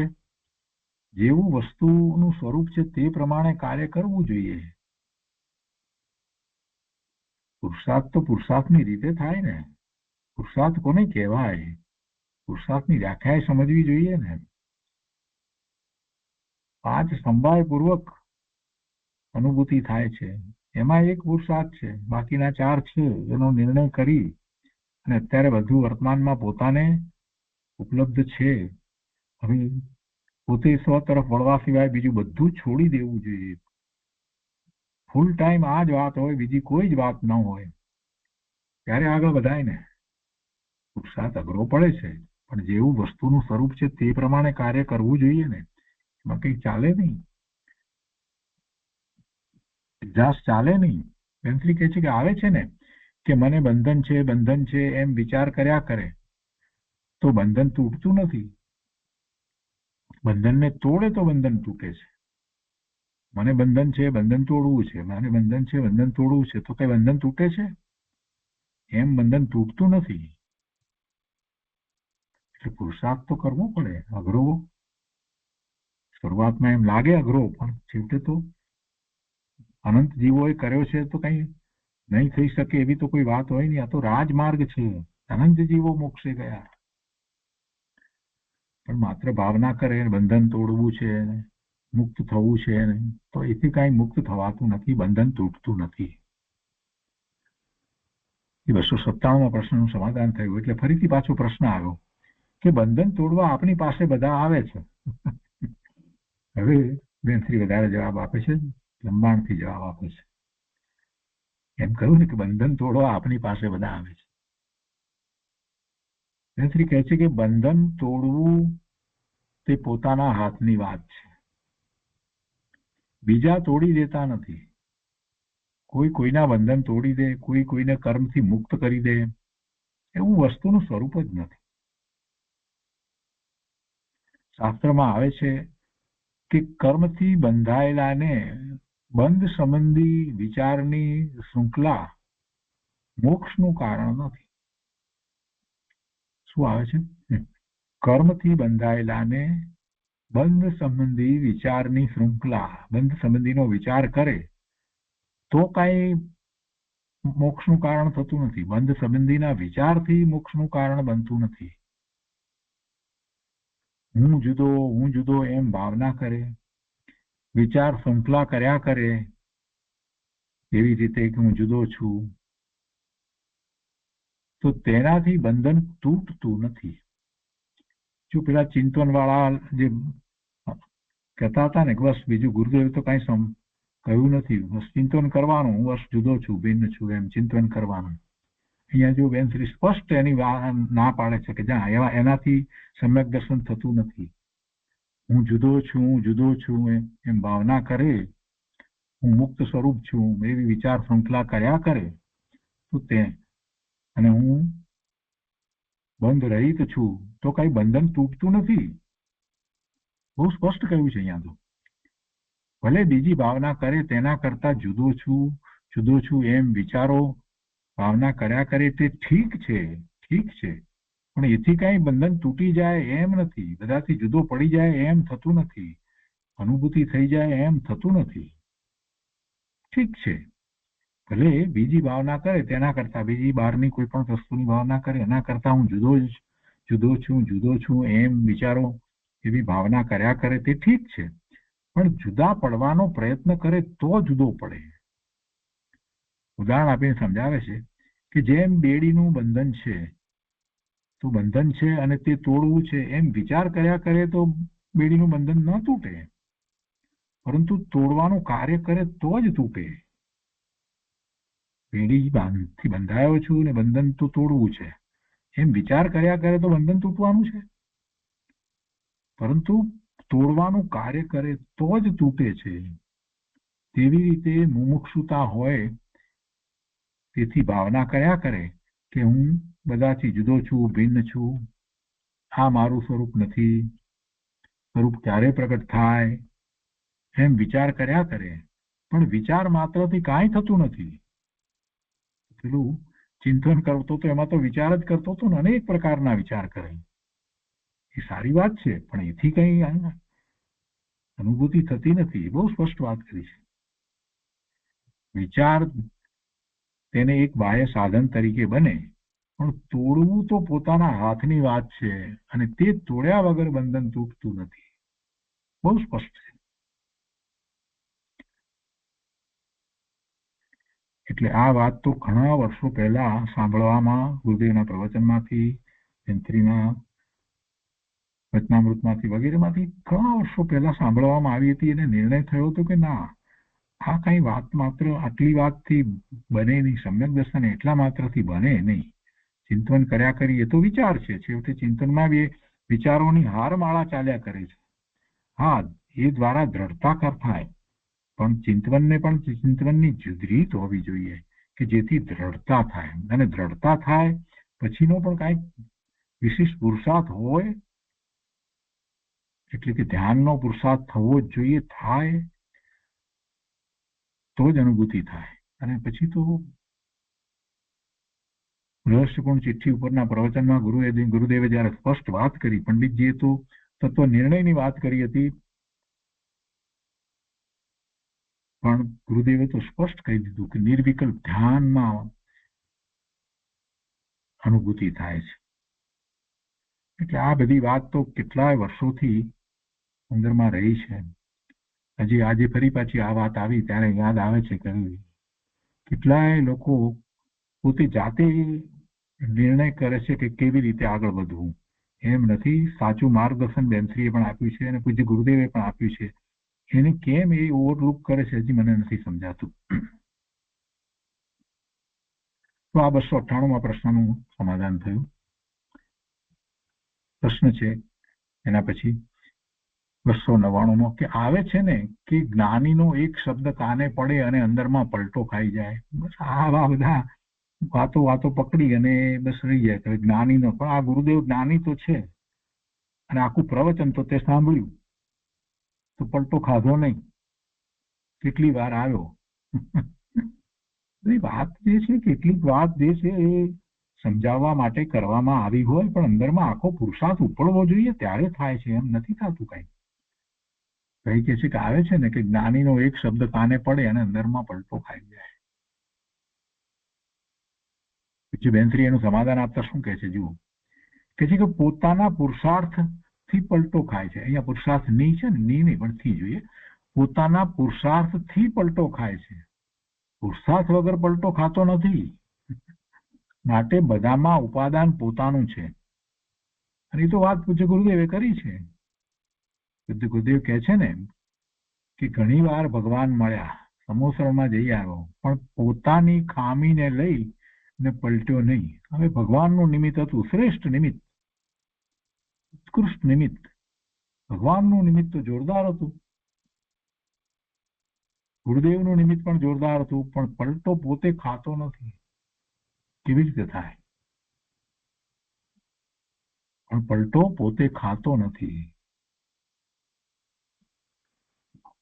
S3: જેવું વસ્તુનું સ્વરૂપ છે તે પ્રમાણે કાર્ય કરવું જોઈએ. પુરુષાર્થ તો પુરુષાર્થની રીતે થાય ને. પુરુષાર્થ કોને કહેવાય? પુરુષાર્થની વ્યાખ્યા સમજવી જોઈએ ને. 5 સંભાળપૂર્વક અનુભૂતિ થાય છે, એમાં એક પુરુષાર્થ છે, બાકીના 4 છે એનો નિર્ણય કરી અને અત્યારે બધું વર્તમાનમાં પોતાને ઉપલબ્ધ છે. હવે પોતે સ્વ તરફ વળવા સિવાય બીજું બધું છોડી દેવું જોઈએ. ફૂલ ટાઈમ આ જ વાત હોય, બીજી કોઈ જ વાત ન હોય, ત્યારે આગળ વધાય ને. પુરુષાર્થ અઘરો પડે છે, પણ જેવું વસ્તુનું સ્વરૂપ છે તે પ્રમાણે કાર્ય કરવું જોઈએ ને. એમાં કંઈ ચાલે નહીં, ચાલે નહીં. પેન્સિલ કહે છે કે આવે છે ને કે મને બંધન છે એમ વિચાર કર્યા કરે તો બંધન તૂટતું નથી. બંધનને તોડે તો બંધન તૂટે છે. મને બંધન છે, બંધન તોડવું છે, મને બંધન છે, બંધન તોડવું છે, તો કઈ બંધન તૂટે છે? એમ બંધન તૂટતું નથી. એટલે પુરુષાર્થ તો કરવો પડે, અઘરો. શરૂઆતમાં એમ લાગે અઘરો, પણ છેવટે તો અનંત જીવોએ કર્યો છે તો કઈ નહીં થઈ શકે એવી તો કોઈ વાત હોય નહીં. આ તો રાજમાર્ગ છે. અનંત જીવો મોક્ષે ગયા, પણ માત્ર ભાવના કરે બંધન તોડવું છે, મુક્ત થવું છે, તો એથી કઈ મુક્ત થવાતું નથી, બંધન તૂટતું નથી. એ 297 પ્રશ્નનું સમાધાન થયું. એટલે ફરીથી પાછો પ્રશ્ન આવ્યો કે બંધન તોડવા આપણી પાસે બધા આવે છે. હવે બેનશ્રી વધારે જવાબ આપે છે, લંબાણથી જવાબ આપે છે. એમ કહ્યું ને કે બંધન તોડવા આપણી પાસે બધા આવે છે. બેનશ્રી કહે છે કે બંધન તોડવું તે પોતાના હાથની વાત છે. બીજા તોડી દેતા નથી. કોઈ કોઈના બંધન તોડી દે, કોઈ કોઈને કર્મથી મુક્ત કરી દે, એવું વસ્તુનું સ્વરૂપ જ નથી. શાસ્ત્રમાં આવે છે કે કર્મથી બંધાયેલાને બંધ સંબંધી વિચારની શૃંખલા મોક્ષનું કારણ નથી. શું આવે છે? કર્મથી બંધાયેલાને બંધ સંબંધી વિચારની શૃંખલા, બંધ સંબંધીનો વિચાર કરે તો કઈ મોક્ષનું કારણ થતું નથી. બંધ સંબંધીના વિચારથી મોક્ષનું કારણ બનતું નથી. હું જુદો એમ ભાવના કરે, વિચાર શૃંખલા કર્યા કરે એવી રીતે કે હું જુદો છું, તો તેનાથી બંધન તૂટતું નથી. જો પેલા ચિંતન વાળા જે કહેતા હતા ને કે બસ બીજું ગુરુદેવ તો કઈ કહ્યું નથી, બસ ચિંતન કરવાનું, હું બસ જુદો છું, ભિન્ન છું, એમ ચિંતન કરવાનું. અહીંયા જો બેન શ્રી સ્પષ્ટ એની ના પાડે છે કે જ્યાં એનાથી સમ્યક દર્શન થતું નથી. હું જુદો છું એમ ભાવના કરે, હું મુક્ત સ્વરૂપ છું એવી વિચાર શૃંખલા કર્યા કરે તો તે, અને હું બંધ રહિત છું તો કઈ બંધન તૂટતું નથી. બહુ સ્પષ્ટ કહ્યું છે અહીંયા તો. ભલે બીજી ભાવના કરે તેના કરતા જુદો છું એમ વિચારો ભાવના કર્યા કરે તે ઠીક છે, પણ એથી કઈ બંધન તૂટી જાય એમ નથી. બધાથી જુદો પડી જાય એમ થતું નથી. અનુભૂતિ થઈ જાય એમ થતું નથી. ઠીક છે, ભલે બીજી ભાવના કરે તેના કરતા, બીજી બહારની કોઈ પણ વસ્તુની ભાવના કરે એના કરતા હું જુદો છું એમ વિચારો એવી ભાવના કર્યા કરે તે ઠીક છે, પણ જુદા પડવાનો પ્રયત્ન કરે તો જુદો પડે. ઉદાહરણ આપીને સમજાવે છે કે જેમ બેડીનું બંધન છે તો બંધન છે અને તે તોડવું છે, એમ વિચાર કર્યા કરે તો બેડીનું બંધન ન તૂટે, પરંતુ તોડવાનું કાર્ય કરે તો જ તૂટે. બેડી થી બંધાયો છું ને બંધન તો તોડવું છે, એમ વિચાર કર્યા કરે તો બંધન તૂટવાનું છે, પરંતુ તોડવાનું કાર્ય કરે તો જ તૂટે છે. તેવી રીતે મુમુક્ષુતા હોય, તેથી ભાવના કર્યા કરે કે હું બધાથી જુદો છું, ભિન્ન છું, આ મારું સ્વરૂપ નથી, સ્વરૂપ ક્યારે પ્રગટ થાય, એમ વિચાર કર્યા કરે, પણ વિચાર માત્રથી કાંઈ થતું નથી. પેલું ચિંતન કરતો તો એમાં તો વિચાર જ કરતો હતો ને, અનેક પ્રકારના વિચાર કરે. એ સારી વાત છે, પણ એથી કઈ અનુભૂતિ થતી નથી. બહુ સ્પષ્ટ વાત કરી છે. વિચાર તેને એક બાહ્ય સાધન તરીકે બને, પણ તોડવું તો પોતાના હાથની વાત છે, અને તે તોડ્યા વગર બંધન તૂટતું નથી. બહુ સ્પષ્ટ છે. એટલે આ વાત તો ઘણા વર્ષો પહેલા સાંભળવામાં, ગુરુદેવના પ્રવચનમાંથી, જંત્રીના વચનામૃતમાંથી વગેરેમાંથી ઘણા વર્ષો પહેલા સાંભળવામાં આવી હતી, અને નિર્ણય થયો હતો કે ના, આ કઈ વાત માત્ર આટલી વાતથી બને નહીં, સમ્યક દર્શન એટલા માત્રથી બને નહીં. ચિંતન કર્યા કરી એ તો વિચાર છે, છેવટે ચિંતનમાં બી વિચારોની હારમાળા ચાલ્યા કરે છે. હા, એ દ્વારા દ્રઢતા થાય, પણ ચિંતનને પણ ચિંતનની રીત હોવી જોઈએ કે જેથી દ્રઢતા થાય, અને દ્રઢતા થાય પછીનો પણ કાંઈક વિશિષ્ટ પુરુષાર્થ હોય, એટલે કે ધ્યાનનો પુરુષાર્થ થવો જ જોઈએ, થાય તો જ અનુભૂતિ થાય. અને પછી તો રહસ્યપૂર્ણ ચિઠ્ઠી ઉપરના પ્રવચનમાં ગુરુદેવે જયારે સ્પષ્ટ વાત કરી, પંડિતજીએ તો તત્વ નિર્ણયની વાત કરી હતી, પણ ગુરુદેવે તો સ્પષ્ટ કહી દીધું કે નિર્વિકલ્પ ધ્યાનમાં અનુભૂતિ થાય છે. એટલે આ બધી વાત તો કેટલાય વર્ષોથી અંદરમાં રહી છે. હજી આજે ફરી પાછી આ વાત આવી ત્યારે યાદ આવે છે કે કેટલાય લોકો પોતે જાતે નિર્ણય કરે છે કે કેવી રીતે આગળ વધવું. એમ નથી, સાચું માર્ગદર્શન બેનશ્રીએ પણ આપ્યું છે અને પૂજ્ય ગુરુદેવે પણ આપ્યું છે. એને કેમ એ ઓવરલુક કરે છે હજી મને નથી સમજાતું. તો આ 298માં પ્રશ્નનું સમાધાન થયું. પ્રશ્ન છે એના પછી 299માં કે આવે છે ને કે જ્ઞાનીનો એક શબ્દ કાને પડે અને અંદરમાં પલટો ખાઈ જાય. બસ આવા બધા વાતો પકડી અને બસ રહી જાય કે જ્ઞાનીનો, પણ આ ગુરુદેવ જ્ઞાની તો છે અને આખું પ્રવચન તો તે સાંભળ્યું તો પલટો ખાધો નહીં, કેટલી વાર આવ્યો. વાત જે છે, કેટલીક વાત જે છે એ સમજાવવા માટે કરવામાં આવી હોય, પણ અંદરમાં આખો પુરુષાર્થ ઉપડવો જોઈએ ત્યારે થાય છે, એમ નથી થતું. કઈ કે છે કે આવે છે ને કે જ્ઞાનીનો એક શબ્દ કાને પડે અને અંદરમાં પલટો ખાઈ જાય. પછી બેનશ્રી એનું સમાધાન આપતા શું કહે છે જુઓ, કે છે કે પોતાના પુરુષાર્થ થી પલટો ખાય છે. અહીંયા પુરુષાર્થ ની છે ને, ની નહીં પણ થી જોઈએ. પોતાના પુરુષાર્થ થી પલટો ખાય છે, પુરુષાર્થ વગર પલટો ખાતો નથી. માટે બધામાં ઉપાદાન પોતાનું છે. અને એ તો વાત પૂજ્ય ગુરુદેવે કરી છે. પૂજ્ય ગુરુદેવ કહે છે ને કે ઘણી વાર ભગવાન મળ્યા, સમોસરમાં જઈ આવ્યો, પણ પોતાની ખામીને લઈ ને પલટ્યો નહીં. હવે ભગવાનનું નિમિત્ત હતું, શ્રેષ્ઠ નિમિત્ત, ઉત્કૃષ્ટ નિમિત્ત. ભગવાનનું નિમિત્ત તો જોરદાર હતું, ગુરુદેવનું નિમિત્ત પણ જોરદાર હતું, પણ પલટો પોતે ખાતો નથી. કેવી રીતે થાય? પણ પલટો પોતે ખાતો નથી.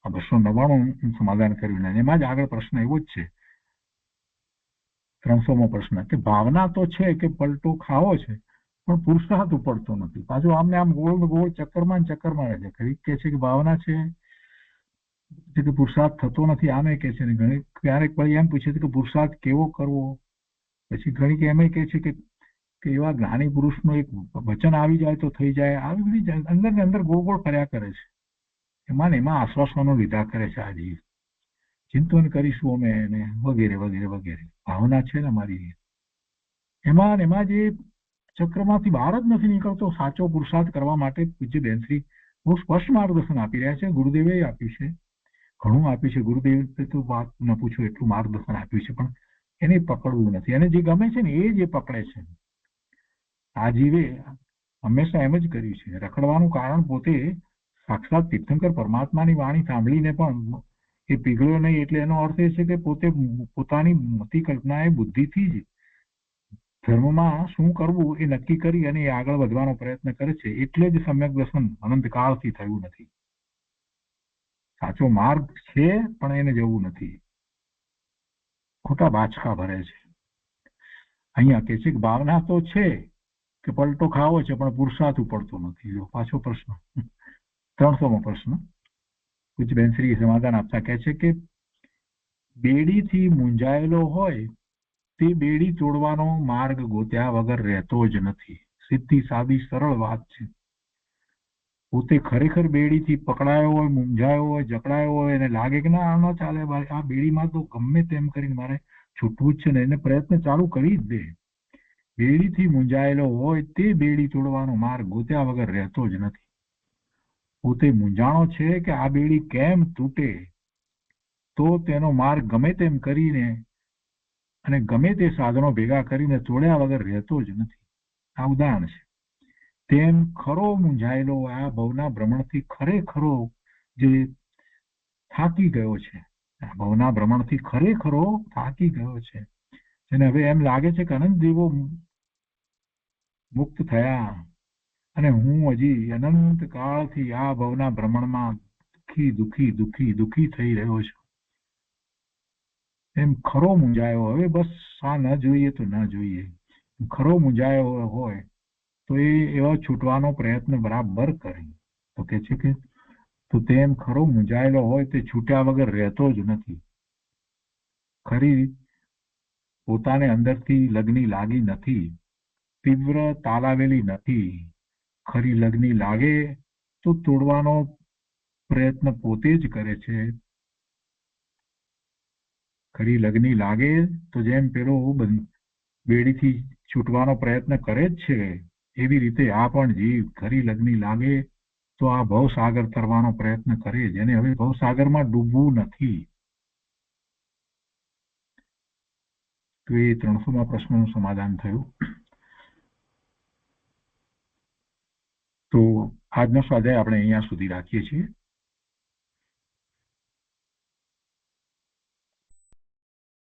S3: 299 સમાધાન કર્યું. એમાં જ આગળ પ્રશ્ન એવો જ છે, 300મો પ્રશ્ન, કે ભાવના તો છે કે પલટો ખાવો છે, પણ પુરુષાર્થ ઉપડતો નથી. પાછું આમને આમ ગોળ ગોળ ચક્કરમાં રહે છે. કઈ કે છે કે ભાવના છે કે પુરુષાર્થ થતો નથી, આમે કે છે ને ક્યારેક એમ પૂછે છે કે પુરુષાર્થ કેવો કરવો. પછી ઘણી એમ કહે છે કે કે એવા જ્ઞાની પુરુષનું એક વચન આવી જાય તો થઈ જાય, આવી બધી અંદર ને અંદર ગોળ ગોળ ફર્યા કરે છે. એમાં ને એમાં આશ્વાસનો લીધા કરે છે. આ જીવ ચિંતન કરીશું અમે એને વગેરે વગેરે વગેરે ભાવના છે ને મારી, એમાં ને એમાં જે ચક્રમાંથી બહાર જ નથી નીકળતો. સાચો પુરુષાર્થ કરવા માટે પૂજ્ય બેનશ્રી બહુ સ્પષ્ટ માર્ગદર્શન આપી રહ્યા છે. ગુરુદેવે આપ્યું છે, ઘણું આપ્યું છે. ગુરુદેવ તો વાત ન પૂછો એટલું માર્ગદર્શન આપ્યું છે, પણ એને પકડવું નથી. એને જે ગમે છે ને એ જ પકડે છે. આ જીવે હંમેશા એમ જ કર્યું છે. રખડવાનું કારણ પોતે સાક્ષાત તીર્થંકર પરમાત્માની વાણી સાંભળીને પણ એ પીગળ્યો નહીં, એટલે એનો અર્થ એ છે કે પોતે પોતાની મતિ કલ્પના એ બુદ્ધિથી જ ધર્મમાં શું કરવું એ નક્કી કરી અને એ આગળ વધવાનો પ્રયત્ન કરે છે. એટલે જ સમ્યક દર્શન અનંતકાળથી થયું નથી. સાચો માર્ગ છે પણ એને જવું નથી, ખોટા બાચકા ભરે છે. અહીંયા કે છે કે ભાવના તો છે કે પલટો ખાવો છે, પણ પુરુષાર્થ ઉપડતો નથી. પાછો પ્રશ્ન 300મો પ્રશ્ન પૂજ્ય બેનશ્રી સમાધાન આપતા કહે છે કે બેડીથી મૂંઝાયેલો હોય તે બેડી તોડવાનો માર્ગ ગોત્યા વગર રહેતો જ નથી. સીધી સાદી સરળ વાત છે. પોતે ખરેખર બેડીથી પકડાયો હોય, મૂંઝાયો હોય, જકડાયો હોય, એને લાગે કે ના ન ચાલે, આ બેડીમાં તો ગમે તેમ કરીને મારે છૂટવું જ છે ને, એને પ્રયત્ન ચાલુ કરી જ દે. બેડીથી મૂંઝાયેલો હોય તે બેડી તોડવાનો માર્ગ ગોત્યા વગર રહેતો જ નથી. પોતે મૂંઝાણો છે કે આ બેડી કેમ તૂટે, તો તેનો માર્ગ ગમે તેમ કરીને અને ગમે તે સાધનો ભેગા કરીને તોડ્યા વગર રહેતો જ નથી. આ ઉદાહરણ છે. તેમ ખરો મૂંઝાયેલો આ ભવના ભ્રમણથી ખરેખરો જે થાકી ગયો છે, આ ભવના ભ્રમણથી ખરેખરો થાકી ગયો છે, જેને હવે એમ લાગે છે કે અનંત દેવો મુક્ત થયા અને હું હજી અનંત કાળથી આ ભવના ભ્રમણમાં દુઃખી દુઃખી દુઃખી દુઃખી થઈ રહ્યો છું. એમ ખરો મૂંઝાયો, હવે બસ આ ન જોઈએ તો ન જોઈએ. ખરો મૂંઝાયો હોય તો એ એવા છૂટવાનો પ્રયત્ન બરાબર કરે. તો કે છે કે તો તેમ ખરો મૂંઝાયેલો હોય તે છૂટ્યા વગર રહેતો જ નથી. ખરી પોતાને અંદરથી લગ્ની લાગી નથી, તીવ્ર તાલાવેલી નથી. ખરી લગ્ની લાગે તો તોડવાનો પ્રયત્ન પોતે જ કરે છે. ખરી લગ્ની લાગે તો જેમ પેલો બેડીથી છૂટવાનો પ્રયત્ન કરે જ છે, એવી રીતે આ પણ જીવ ખરી લગ્ની લાગે તો આ ભવસાગર તરવાનો પ્રયત્ન કરે, જેને હવે ભવસાગરમાં ડૂબવું નથી. તો એ 300મા પ્રશ્નનું સમાધાન થયું. તો આજનો સ્વાધ્યાય આપણે અહીંયા સુધી રાખીએ છીએ.